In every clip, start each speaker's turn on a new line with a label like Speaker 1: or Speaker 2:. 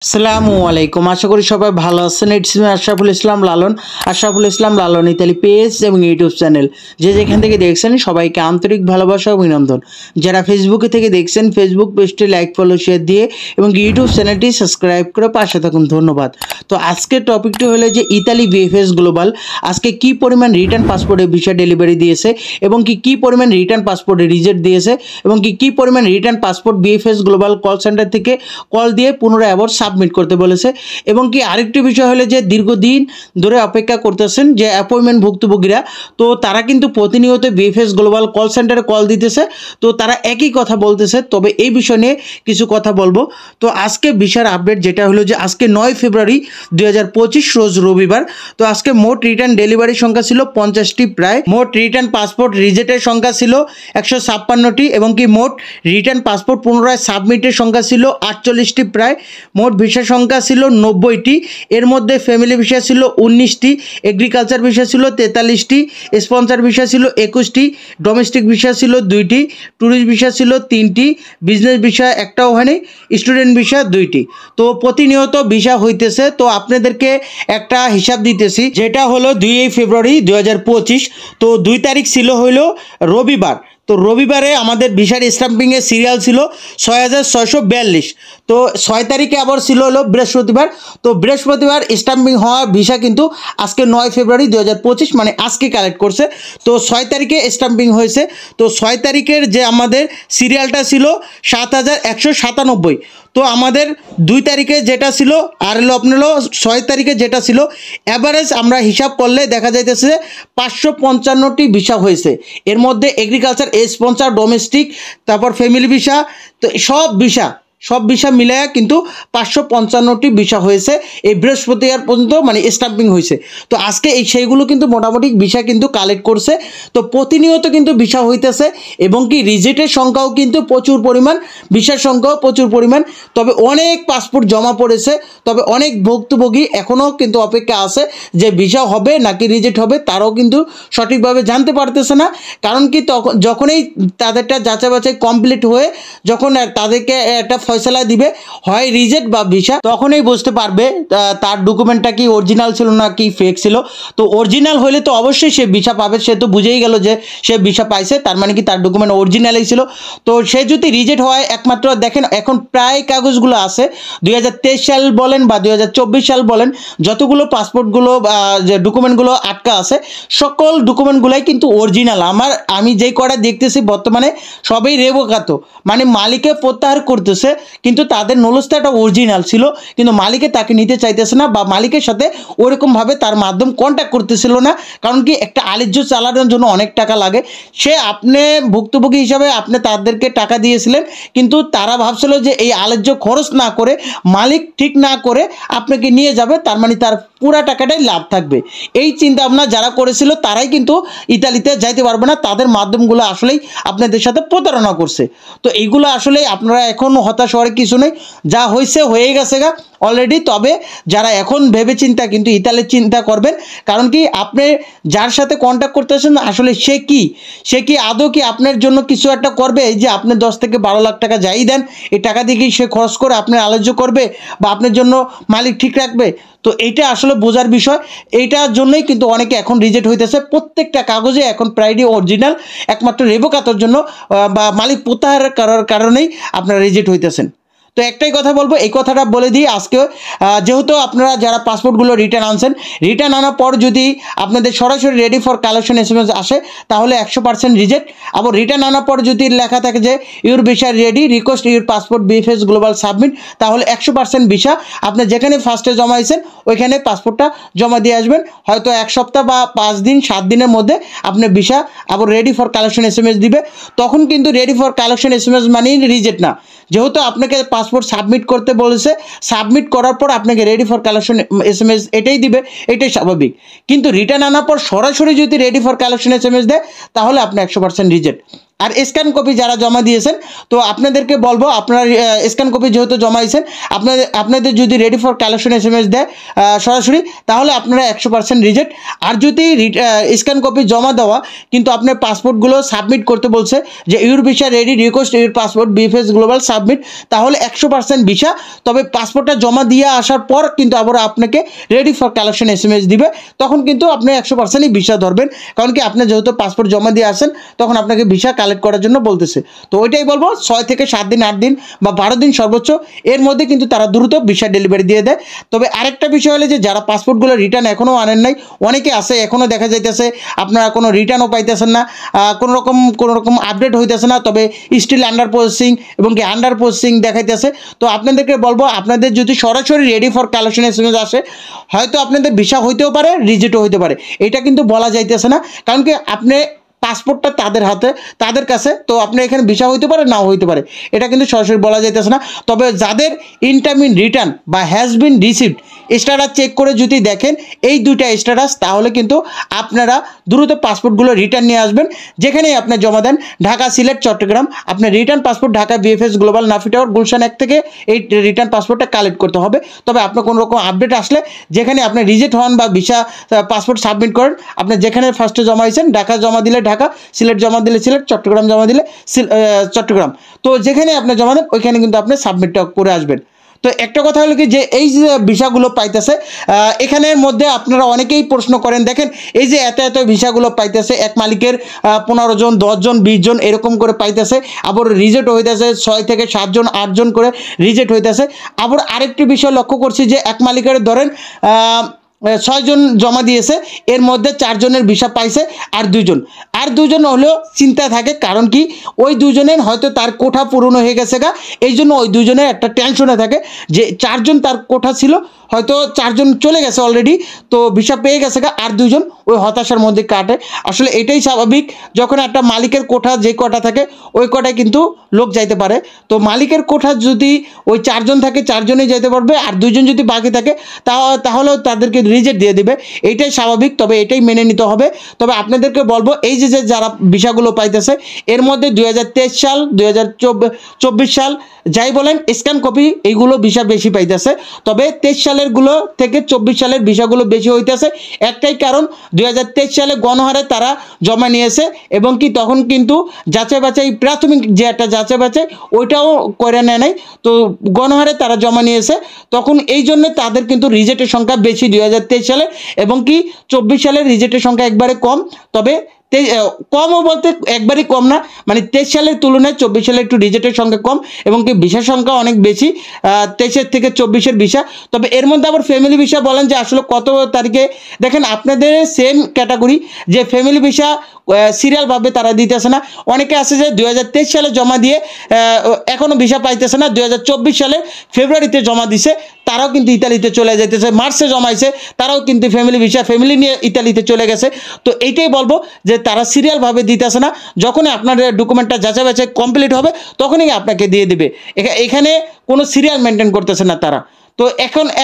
Speaker 1: আসসালামু আলাইকুম। আশা করি সবাই ভালো আছেন। It's me Ashraful Islam Lalon Italy page এবং ইউটিউব চ্যানেল যে যেখান থেকে দেখছেন সবাইকে আন্তরিক ভালোবাসা ও অভিনন্দন। যারা ফেসবুকে থেকে দেখছেন ফেসবুক পেজটি লাইক ফলো শেয়ার দিয়ে এবং ইউটিউব চ্যানেলটি সাবস্ক্রাইব করে পাশে থাকুন, ধন্যবাদ। তো আজকের টপিকটি হলো যে ইতালি ভিএফএস গ্লোবাল আজকে কি পরিমাণ রিটার্ন পাসপোর্টে ভিসা ডেলিভারি দিয়েছে এবং কি পরিমাণ রিটার্ন পাসপোর্টে রিজেক্ট দিয়েছে এবং কি পরিমাণ return passport VFS global call centre থেকে কল দিয়ে পুনরায় আবার সাবমিট করতে বলেছে। এবং কি আরেকটি বিষয় হলো যে দীর্ঘদিন ধরে অপেক্ষা করতেছেন যে অ্যাপয়েন্টমেন্ট ভুক্তভোগীরা, তো তারা কিন্তু প্রতিনিয়ত ভিএফএস গ্লোবাল কল সেন্টারে কল দিতেছে, তো তারা একই কথা বলতেছে। তবে এই বিষয় নিয়ে কিছু কথা বলবো। তো আজকে ভিসার আপডেট যেটা হলো যে আজকে 9 ফেব্রুয়ারি 2025 রোজ রবিবার। তো আজকে মোট রিটার্ন ডেলিভারির সংখ্যা ছিল 50টি, প্রায় মোট রিটার্ন পাসপোর্ট রিজেক্টের সংখ্যা ছিল 156টি এবং কি মোট রিটার্ন পাসপোর্ট পুনরায় সাবমিটের সংখ্যা ছিল 48টি, প্রায় মোট ভিসা সংখ্যা ছিল 90টি। এর মধ্যে ফ্যামিলি ভিসা ছিল 19টি, এগ্রিকালচার ভিসা ছিল 43টি, স্পন্সর ভিসা ছিল 21টি, ডোমেস্টিক ভিসা ছিল 2টি, ট্যুরিস্ট ভিসা ছিল 3টি, বিজনেস ভিসা একটাও হয়নি, স্টুডেন্ট ভিসা 2টি। তো প্রতিনিয়ত ভিসা হইতেছে। তো আপনাদেরকে একটা হিসাব দিতেছি, যেটা হলো 2 ফেব্রুয়ারি 2025। তো 2 তারিখ ছিল হইলো রবিবার। তো রবিবারে আমাদের ভিসার স্ট্যাম্পিংয়ের সিরিয়াল ছিল 6642। তো 6 তারিখে আবার ছিল হলো বৃহস্পতিবার। তো বৃহস্পতিবার স্ট্যাম্পিং হওয়া ভিসা কিন্তু আজকে 9 ফেব্রুয়ারি 2025 মানে আজকে কালেক্ট করছে। তো 6 তারিখে স্ট্যাম্পিং হয়েছে। তো 6 তারিখের যে আমাদের সিরিয়ালটা ছিল 7197। তো আমাদের 2 তারিখে যেটা ছিল আর হলো আপনার 6 তারিখে যেটা ছিল অ্যাভারেজ আমরা হিসাব করলে দেখা যাইতেছে 555টি ভিসা হয়েছে। এর মধ্যে এগ্রিকালচার, স্পন্সর, ডোমেস্টিক, তারপর ফ্যামিলি ভিসা, তো সব ভিসা মিলায়া কিন্তু 555টি ভিসা হয়েছে এই বৃহস্পতিবার পর্যন্ত, মানে স্ট্যাম্পিং হয়েছে। তো আজকে সেইগুলো কিন্তু মোটামুটি ভিসা কিন্তু কালেক্ট করছে। তো প্রতিনিয়ত কিন্তু ভিসা হইতেছে এবং কি রিজেক্টের সংখ্যাও কিন্তু প্রচুর পরিমাণ, ভিসার সংখ্যাও প্রচুর পরিমাণ। তবে অনেক পাসপোর্ট জমা পড়েছে, তবে অনেক ভুক্তভোগী এখনও কিন্তু অপেক্ষা আছে যে ভিসা হবে নাকি রিজেক্ট হবে, তারাও কিন্তু সঠিকভাবে জানতে পারতেছে না। কারণ কি যখনই তাদেরটা যাচাই বাছাই কমপ্লিট হয়ে যখন তাদেরকে একটা ফয়সালা দিবে হয় রিজেক্ট বা ভিসা, তখনই বুঝতে পারবে তার ডকুমেন্টটা কি অরিজিনাল ছিল না কি ফেক ছিল। তো অরিজিনাল হলে তো অবশ্যই সে ভিসা পাবে, সে তো বুঝেই গেল যে সে ভিসা পাইছে, তার মানে কি তার ডকুমেন্ট অরিজিনালই ছিল। তো সে যদি রিজেক্ট হয়, একমাত্র দেখেন এখন প্রায় কাগজগুলো আছে 2023 সাল বলেন বা 2024 সাল বলেন, যতগুলো পাসপোর্টগুলো যে ডকুমেন্টগুলো আটকা আছে সকল ডকুমেন্টগুলাই কিন্তু অরিজিনাল। আমি যেই কটা দেখতেছি বর্তমানে সবই রেভোকাতো, মানে মালিকে প্রত্যাহার করতেছে, কিন্তু তাদের নলস্তাটা অরিজিনাল ছিল, কিন্তু মালিকে তাকে নিতে চাইতেছে না বা মালিকের সাথে ওরকমভাবে তার মাধ্যম কন্ট্যাক্ট করতেছিল না। কারণ কি একটা আলিজ্য চালানোর জন্য অনেক টাকা লাগে। সে আপনি ভুক্তভোগী হিসাবে আপনি তাদেরকে টাকা দিয়েছিলেন, কিন্তু তারা ভাবছিল যে এই আলিজ্য খরচ না করে, মালিক ঠিক না করে আপনাকে নিয়ে যাবে, তার মানে তার পুরা টাকাটাই লাভ থাকবে। এই চিন্তা ভাবনা যারা করেছিল তারাই কিন্তু ইতালিতে যাইতে পারবে না, তাদের মাধ্যমগুলো আসলেই আপনাদের সাথে প্রতারণা করছে। তো এইগুলো আসলে আপনারা এখন হতাশ হওয়ার কিছু নেই, যা হয়েছে হয়ে গেছে গা অলরেডি। তবে যারা এখন ভেবে চিন্তা কিন্তু ইতালির চিন্তা করবেন, কারণ কি আপনি যার সাথে কন্ট্যাক্ট করতেছেন আসলে সে কি আদৌ কি আপনার জন্য কিছু একটা করবে? এই যে আপনি 10 থেকে 12 লাখ টাকা যাই দেন, এই টাকা দিয়ে কি সে খরচ করে আপনার আলোচ্য করবে বা আপনার জন্য মালিক ঠিক রাখবে? তো এইটা আসলে বোঝার বিষয়। এইটার জন্যই কিন্তু অনেকে এখন রিজেক্ট হইতেছে। প্রত্যেকটা কাগজে এখন প্রায়ই অরিজিনাল, একমাত্র রেভোকাতোর জন্য বা মালিক প্রত্যাহার করার কারণেই আপনারা রিজেক্ট হইতেছেন। তো একটাই কথা বলবো, এই কথাটা বলে দিই আজকে, যেহেতু আপনারা যারা পাসপোর্টগুলো রিটার্ন আনছেন, রিটার্ন আনার পর যদি আপনাদের সরাসরি রেডি ফর কালেকশন SMS আসে তাহলে 100% রিজেক্ট। আবার রিটার্ন আনার পর যদি লেখা থাকে যে your visa ready, request your passport VFS global submit, তাহলে 100% ভিসা আপনি যেখানে ফার্স্টে জমাইছেন ওইখানে পাসপোর্টটা জমা দিয়ে আসবেন। হয়তো 1 সপ্তাহ বা 5 দিন 7 দিনের মধ্যে আপনার ভিসা আবার রেডি ফর কালেকশন SMS দিবে। তখন কিন্তু রেডি ফর কালেকশন SMS মানেই রিজেক্ট না, যেহেতু আপনাকে পাসপোর্ট সাবমিট করতে বলেছে, সাবমিট করার পর আপনাকে রেডি ফর কালেকশন SMS এটাই দিবে, এটাই স্বাভাবিক। কিন্তু রিটার্ন আনার পর সরাসরি যদি রেডি ফর কালেকশন SMS দেয় তাহলে আপনি 100% রিজেক্ট। আর স্ক্যান কপি যারা জমা দিয়েছেন, তো আপনাদেরকে বলবো আপনারা স্ক্যান কপি যেহেতু জমা দিয়েছেন, আপনাদের যদি রেডি ফর কালেকশন SMS দেয় সরাসরি, তাহলে আপনারা 100% রিজেক্ট। আর যদি স্ক্যান কপি জমা দেওয়া কিন্তু আপনার পাসপোর্টগুলো সাবমিট করতে বলছে যে your visa ready, request your passport BFS global submit, তাহলে 100% ভিসা। তবে পাসপোর্টটা জমা দিয়ে আসার পর কিন্তু আবার আপনাকে রেডি ফর কালেকশন SMS দিবে, তখন কিন্তু আপনি 100%ই ভিসা ধরবেন। কারণ কি আপনি যেহেতু পাসপোর্ট জমা দিয়ে আসেন, তখন আপনাকে ভিসা কালেক্ট করার জন্য বলতেছে। তো ওইটাই বলবো 6 থেকে 7 দিন, 8 দিন বা 12 দিন সর্বোচ্চ, এর মধ্যে কিন্তু তারা দ্রুত ভিসা ডেলিভারি দিয়ে দেয়। তবে আরেকটা বিষয় হলো যে যারা পাসপোর্টগুলো রিটার্ন এখনও আনেন নাই, অনেকে আছে এখনও দেখা যাইতেছে আপনারা কোনো রিটার্নও পাইতেছেন না, কোনো রকম আপডেট হইতেছে না, তবে স্টিল আন্ডার প্রসেসিং এবং কি আন্ডার প্রসেসিং দেখাইতেছে। তো আপনাদেরকে বলবো আপনাদের যদি সরাসরি রেডি ফর কালেকশন SMS আসে, হয়তো আপনাদের ভিসা হইতেও পারে, রিজেক্টও হইতে পারে, এটা কিন্তু বলা যাইতেছে না। কারণ কি আপনি পাসপোর্টটা তাদের হাতে, তাদের কাছে, তো আপনার এখানে ভিসা হইতে পারে, নাও হইতে পারে, এটা কিন্তু সরাসরি বলা যাইতেছে না। তবে যাদের ইনটারমিন রিটার্ন বা has been received status check করে যদি দেখেন এই দুইটা স্ট্যাটাস, তাহলে কিন্তু আপনারা দ্রুত পাসপোর্টগুলো রিটার্ন নিয়ে আসবেন। যেখানেই আপনি জমা দেন, ঢাকা, সিলেট, চট্টগ্রাম, আপনার return passport Dhaka BFS global Nafi tower Gulshan 1 থেকে এই রিটার্ন পাসপোর্টটা কালেক্ট করতে হবে। তবে আপনার কোনো রকম আপডেট আসলে, যেখানে আপনি রিজেক্ট হন বা ভিসা পাসপোর্ট সাবমিট করেন, আপনি যেখানে ফার্স্টে জমা হয়েছেন, ঢাকা জমা দিলে ঢাকা, সিলেট জমা দিলে সিলেট, চট্টগ্রাম জমা দিলে চট্টগ্রাম, তো যেখানে আপনি জমা দেন ওইখানে কিন্তু আপনি সাবমিটটা করে আসবেন। তো একটা কথা হলো কি যে এই যে ভিসাগুলো পাইতেছে, এখানের মধ্যে আপনারা অনেকেই প্রশ্ন করেন, দেখেন এই যে এত ভিসাগুলো পাইতেছে, এক মালিকের 15 জন, 10 জন, 20 জন এরকম করে পাইতেছে, আবার রিজেক্ট হইতেছে 6 থেকে 7 জন, 8 জন করে রিজেক্ট হইতেছে। আবার আরেকটি বিষয় লক্ষ্য করছি যে এক মালিকের ধরেন 6 জন জমা দিয়েছে, এর মধ্যে 4 জনের ভিসা পাইছে, আর 2 জন হলেও চিন্তা থাকে। কারণ কি ওই 2 জনের হয়তো তার কোঠা পূরণ হয়ে গেছে গা, এই জন্য ওই 2 জনের একটা টেনশনে থাকে যে 4 জন তার কোঠা ছিল, হয়তো 4 জন চলে গেছে অলরেডি, তো ভিসা পেয়ে গেছে গা, আর 2 জন ওই হতাশার মধ্যে কাটে। আসলে এটাই স্বাভাবিক, যখন একটা মালিকের কোঠা যে কটা থাকে ওই কটায় কিন্তু লোক যাইতে পারে। তো মালিকের কোঠা যদি ওই 4 জন থাকে, 4 জনই যাইতে পারবে, আর 2 জন যদি বাকি থাকে তাহলেও তাদেরকে রিজেক্ট দিয়ে দিবে, এইটাই স্বাভাবিক। তবে এটাই মেনে নিতে হবে। তবে আপনাদেরকে বলবো এই যে যারা ভিসাগুলো পাইতেছে, এর মধ্যে 2023 সাল, 2024 সাল যাই বলেন, স্ক্যান কপি এইগুলো ভিসা বেশি পাইতেছে। তবে 23 সালের গুলো থেকে 24 সালের ভিসাগুলো বেশি হইতেছে, একটাই কারণ 2023 সালে গণহারে তারা জমা নিয়েছে, এবং কি তখন কিন্তু যাচাই বাছাই, প্রাথমিক যে একটা যাচাই বাছাই ওইটাও করে নেয় নাই, তো গণহারে তারা জমা নিয়েছে, তখন এই জন্য তাদের কিন্তু রিজেক্টের সংখ্যা বেশি 2023 সালে, এবং কি 24 সালের রিজেক্টের সংখ্যা একবারে কম। তবে কমও বলতে একবারই কম না, মানে 23 সালের তুলনায় 24 সালে একটু রিজেক্টের সংখ্যা কম, এবং কি ভিসার সংখ্যা অনেক বেশি 23 থেকে 24 ভিসা। তবে এর মধ্যে আবার ফ্যামিলি ভিসা বলেন যে আসলে কত তারিখে, দেখেন আপনাদের সেম ক্যাটাগরি যে ফ্যামিলি ভিসা সিরিয়ালভাবে তারা দিতেছে না। অনেকে আছে যে 2023 সালে জমা দিয়ে এখনও ভিসা পাইতেছে না, 2024 সালে ফেব্রুয়ারিতে জমা দিছে, তারাও কিন্তু ইতালিতে চলে যাইতেছে। মার্চে জমাইছে, তারাও কিন্তু ফ্যামিলি নিয়ে ইতালিতে চলে গেছে। তো এইটাই বলবো যে তারা সিরিয়ালভাবে দিতেছে না, যখনই আপনার ডকুমেন্টটা যাচাই বাছাই কমপ্লিট হবে তখনই আপনাকে দিয়ে দিবে, এখানে কোনো সিরিয়াল মেনটেন করতেছে না তারা। তো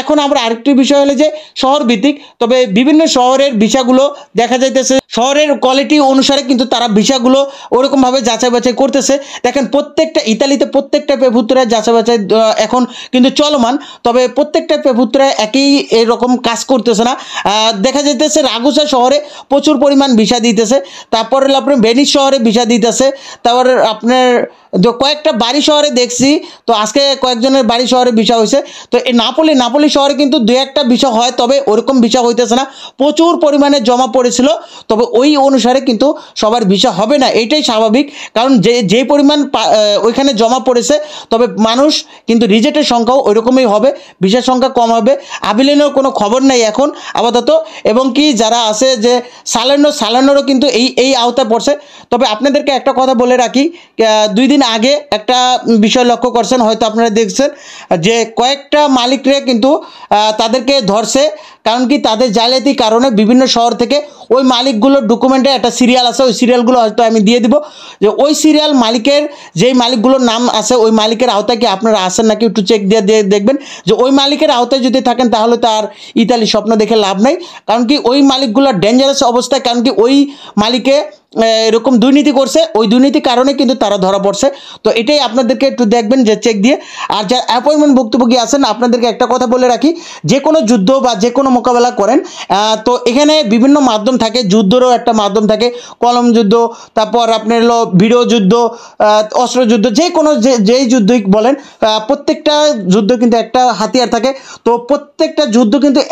Speaker 1: এখন আমরা আরেকটি বিষয় হলো যে শহর ভিত্তিক, তবে বিভিন্ন শহরের ভিসাগুলো দেখা যাইতেছে শহরের কোয়ালিটি অনুসারে কিন্তু তারা ভিসাগুলো ওরকমভাবে যাচাই বাছাই করতেছে। দেখেন প্রত্যেকটা ইতালিতে প্রত্যেকটা পেপুত্রায় যাচাই বাছাই এখন কিন্তু চলমান, তবে প্রত্যেকটা পেপুত্রায় একই এরকম কাজ করতেছে না। দেখা যাইতেছে রাগুসা শহরে প্রচুর পরিমাণ ভিসা দিতেছে, তারপরে আপনার ভেনিস শহরে ভিসা দিতেছে, তারপর আপনার কয়েকটা বাড়ি শহরে দেখছি, তো আজকে কয়েকজনের বাড়ি শহরে ভিসা হয়েছে। তো এই নাপোলি শহরে কিন্তু 2-1টা ভিসা হয়, তবে ওরকম ভিসা হইতেছে না, প্রচুর পরিমাণে জমা পড়েছিল, তবে ওই অনুসারে কিন্তু সবার ভিসা হবে না, এইটাই স্বাভাবিক। কারণ যে পরিমাণ ওইখানে জমা পড়েছে, তবে মানুষ কিন্তু রিজেক্টের সংখ্যাও ওইরকমই হবে, ভিসার সংখ্যা কম হবে। আবিলেনের কোনো খবর নেই এখন আপাতত, এবং কি যারা আছে যে সালানোরও কিন্তু এই আওতায় পড়ছে। তবে আপনাদেরকে একটা কথা বলে রাখি, 2 দিন আগে একটা বিষয় লক্ষ্য করছেন, হয়তো আপনারা দেখছেন যে কয়েকটা মালিকরে কিন্তু তাদেরকে ধরছে, কারণ কি তাদের জালিয়াতি কারণে বিভিন্ন শহর থেকে ওই মালিকগুলোর ডকুমেন্টে একটা সিরিয়াল আছে, ওই সিরিয়ালগুলো হয়তো আমি দিয়ে দিব, যে ওই সিরিয়াল মালিকের যেই মালিকগুলোর নাম আছে ওই মালিকের আওতায় কি আপনারা আসেন নাকি একটু চেক দিয়ে দেখবেন, যে ওই মালিকের আওতায় যদি থাকেন তাহলে তো আর ইতালি স্বপ্ন দেখে লাভ নাই। কারণ কি ওই মালিকগুলো ডেঞ্জারাস অবস্থায়, কারণ কি ওই মালিকে এরকম দুর্নীতি করছে, ওই দুর্নীতির কারণে কিন্তু তারা ধরা পড়ছে। তো এটাই আপনাদেরকে একটু দেখবেন যে চেক দিয়ে। আর যারা অ্যাপয়েন্টমেন্ট ভুক্তভোগী আছেন, আপনাদেরকে একটা কথা বলে রাখি, যে কোনো যুদ্ধ বা যে কোনো মোকাবেলা করেন, তো এখানে বিভিন্ন মাধ্যম থাকে, যুদ্ধেরও একটা মাধ্যম থাকে, কলম যুদ্ধ, তারপর আপনার হলো ভিডিও যুদ্ধ, অস্ত্রযুদ্ধ, যে কোনো যেই যুদ্ধই বলেন, প্রত্যেকটা যুদ্ধ কিন্তু একটা হাতিয়ার থাকে। তো প্রত্যেকটা যুদ্ধ কিন্তু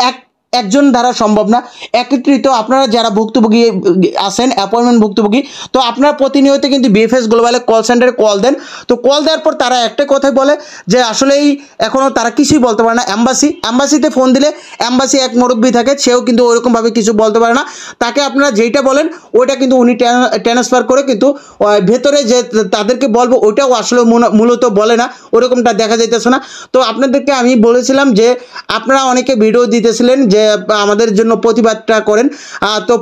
Speaker 1: একজন দ্বারা সম্ভব না, একত্রিত আপনারা যারা ভুক্তভোগী আছেন, অ্যাপয়েন্টমেন্ট ভুক্তভোগী, তো আপনারা প্রতিনিয়ত কিন্তু বিএফএস গ্লোবালে কল সেন্টারে কল দেন। তো কল দেওয়ার পর তারা একটা কথাই বলে যে আসলেই এখনও তারা কিছুই বলতে পারে না। অ্যাম্বাসিতে ফোন দিলে অ্যাম্বাসি এক মুরব্বি থাকে, সেও কিন্তু ওইরকমভাবে কিছু বলতে পারে না। তাকে আপনারা যেইটা বলেন ওইটা কিন্তু উনি ট্রান্সফার করে, কিন্তু ভেতরে যে তাদেরকে বলবো ওইটাও আসলে মূলত বলে না, ওরকমটা দেখা যাইতেছে না। তো আপনাদেরকে আমি বলেছিলাম যে আপনারা অনেকে ভিডিও দিতেছিলেন যে আমাদের জন্য প্রতিবাদটা করেন, তো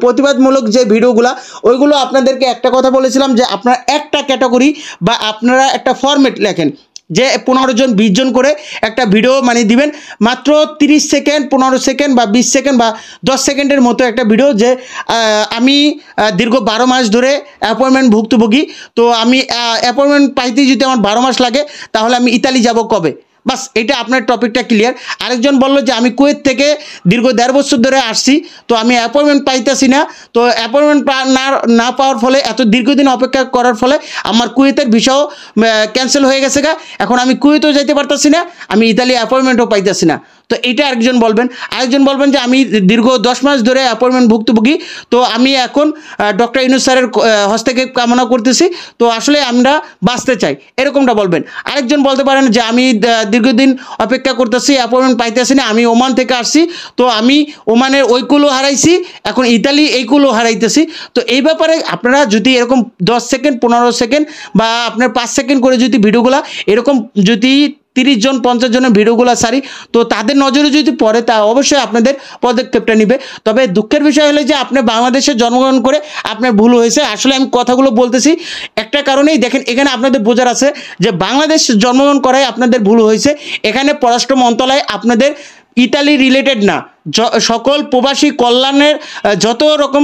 Speaker 1: প্রতিবাদমূলক যে ভিডিওগুলো, ওইগুলো আপনাদেরকে একটা কথা বলেছিলাম যে আপনারা একটা ক্যাটাগরি বা আপনারা একটা ফরম্যাট লেখেন, যে 15 জন 20 জন করে একটা ভিডিও মানে দিবেন, মাত্র 30 সেকেন্ড 15 সেকেন্ড বা 20 সেকেন্ড বা 10 সেকেন্ডের মতো একটা ভিডিও, যে আমি দীর্ঘ 12 মাস ধরে অ্যাপয়েন্টমেন্ট ভুক্তভোগী, তো আমি অ্যাপয়েন্টমেন্ট পাইতে যদি আমার 12 মাস লাগে, তাহলে আমি ইতালি যাব কবে, বাস এটা আপনার টপিকটা ক্লিয়ার। আরেকজন বললো যে আমি কুয়েত থেকে দীর্ঘ 1.5 বছর ধরে আসছি, তো আমি অ্যাপয়েন্টমেন্ট পাইতেছি না, তো অ্যাপয়েন্টমেন্ট না পাওয়ার ফলে, এত দীর্ঘদিন অপেক্ষা করার ফলে আমার কুয়েতের ভিসাও ক্যান্সেল হয়ে গেছে গা, এখন আমি কুয়েতেও যেতে পারতেছি না, আমি ইতালি অ্যাপয়েন্টমেন্টও পাইতেছি না। তো এটা আরেকজন বলবেন। আরেকজন বলবেন যে আমি দীর্ঘ 10 মাস ধরে অ্যাপয়েন্টমেন্ট ভুক্তভোগী, তো আমি এখন ডক্টর ইউনূস স্যারের হস্তক্ষেপ কামনা করতেছি, তো আসলে আমরা বাঁচতে চাই, এরকমটা বলবেন। আরেকজন বলতে পারেন যে আমি দীর্ঘদিন অপেক্ষা করতেছি, অ্যাপয়েন্টমেন্ট পাইতেছি না, আমি ওমান থেকে আসছি, তো আমি ওমানের ওইগুলো হারাইছি, এখন ইতালি এইগুলো হারাইতেছি। তো এই ব্যাপারে আপনারা যদি এরকম 10 সেকেন্ড 15 সেকেন্ড বা আপনার 5 সেকেন্ড করে যদি ভিডিওগুলো এরকম যদি 30 জন 50 জনের ভিডিওগুলো সারি, তো তাদের নজরে যদি পড়ে, তা অবশ্যই আপনাদের পদক্ষেপটা নিবে। তবে দুঃখের বিষয় হলো যে আপনি বাংলাদেশে জন্মগ্রহণ করে আপনার ভুল হয়েছে। আসলে আমি কথাগুলো বলতেছি একটা কারণেই, দেখেন এখানে আপনাদের বোঝার আছে যে বাংলাদেশ জন্মগ্রহণ করাই আপনাদের ভুল হয়েছে। এখানে পররাষ্ট্র মন্ত্রণালয় আপনাদের ইতালি রিলেটেড না, সকল প্রবাসী কল্যাণের যত রকম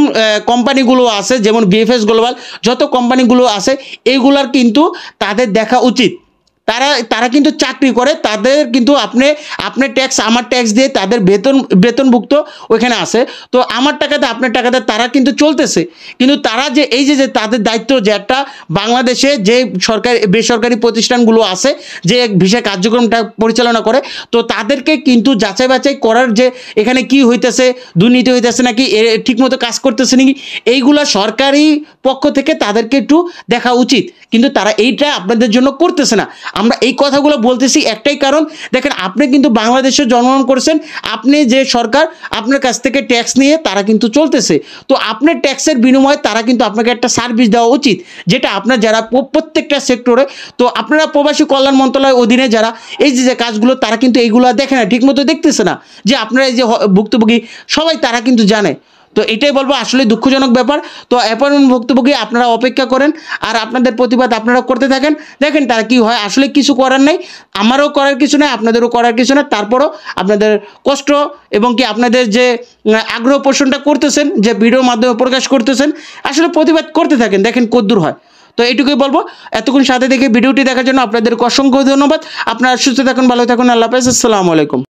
Speaker 1: কোম্পানিগুলো আছে, যেমন বিএফএস গ্লোবাল যত কোম্পানিগুলো আছে, এইগুলার কিন্তু তাদের দেখা উচিত। তারা কিন্তু চাকরি করে, তাদের কিন্তু আপনি ট্যাক্স আমার ট্যাক্স দিয়ে তাদের বেতনভুক্ত ওইখানে আছে, তো আমার টাকাতে আপনার টাকাতে তারা কিন্তু চলতেছে। কিন্তু তারা যে এই যে তাদের দায়িত্ব, যে একটা বাংলাদেশে যে বেসরকারি প্রতিষ্ঠানগুলো আছে যে ভিসা কার্যক্রমটা পরিচালনা করে, তো তাদেরকে কিন্তু যাচাই বাছাই করার, যে এখানে কি হইতেছে, দুর্নীতি হইতেছে নাকি, ঠিকমতো কাজ করতেছে নাকি, এইগুলা সরকারি পক্ষ থেকে তাদেরকে একটু দেখা উচিত, কিন্তু তারা এইটা আপনাদের জন্য করতেছে না। আমরা এই কথাগুলো বলতেছি একটাই কারণ, দেখেন আপনি কিন্তু বাংলাদেশে জন্মগ্রহণ করেছেন, আপনি যে সরকার আপনার কাছ থেকে ট্যাক্স নিয়ে তারা কিন্তু চলতেছে, তো আপনার ট্যাক্সের বিনিময়ে তারা কিন্তু আপনাকে একটা সার্ভিস দেওয়া উচিত, যেটা আপনার যারা প্রত্যেকটা সেক্টরে, তো আপনারা প্রবাসী কল্যাণ মন্ত্রণালয়ের অধীনে যারা এই যে কাজগুলো, তারা কিন্তু এইগুলো দেখে না, ঠিকমতো দেখতেছে না, যে আপনারা এই যে ভুক্তভোগী সবাই তারা কিন্তু জানে। তো এটাই বলবো, আসলে দুঃখজনক ব্যাপার। তো অ্যাপয়েন্টমেন্ট ভুক্তভোগী আপনারা অপেক্ষা করেন, আর আপনাদের প্রতিবাদ আপনারা করতে থাকেন, দেখেন তারা কি হয়। আসলে কিছু করার নেই, আমারও করার কিছু নেই, আপনাদেরও করার কিছু নেই, তারপরও আপনাদের কষ্ট এবং কি আপনাদের যে আগ্রহ পোষণটা করতেছেন, যে ভিডিওর মাধ্যমে প্রকাশ করতেছেন, আসলে প্রতিবাদ করতে থাকেন, দেখেন কদ্দূর হয়। তো এইটুকুই বলবো। এতক্ষণ সাথে দেখে ভিডিওটি দেখার জন্য আপনাদেরকে অসংখ্য ধন্যবাদ। আপনারা সুস্থ থাকুন, ভালো থাকুন, আল্লাহ হাফেজ, আসসালামু আলাইকুম।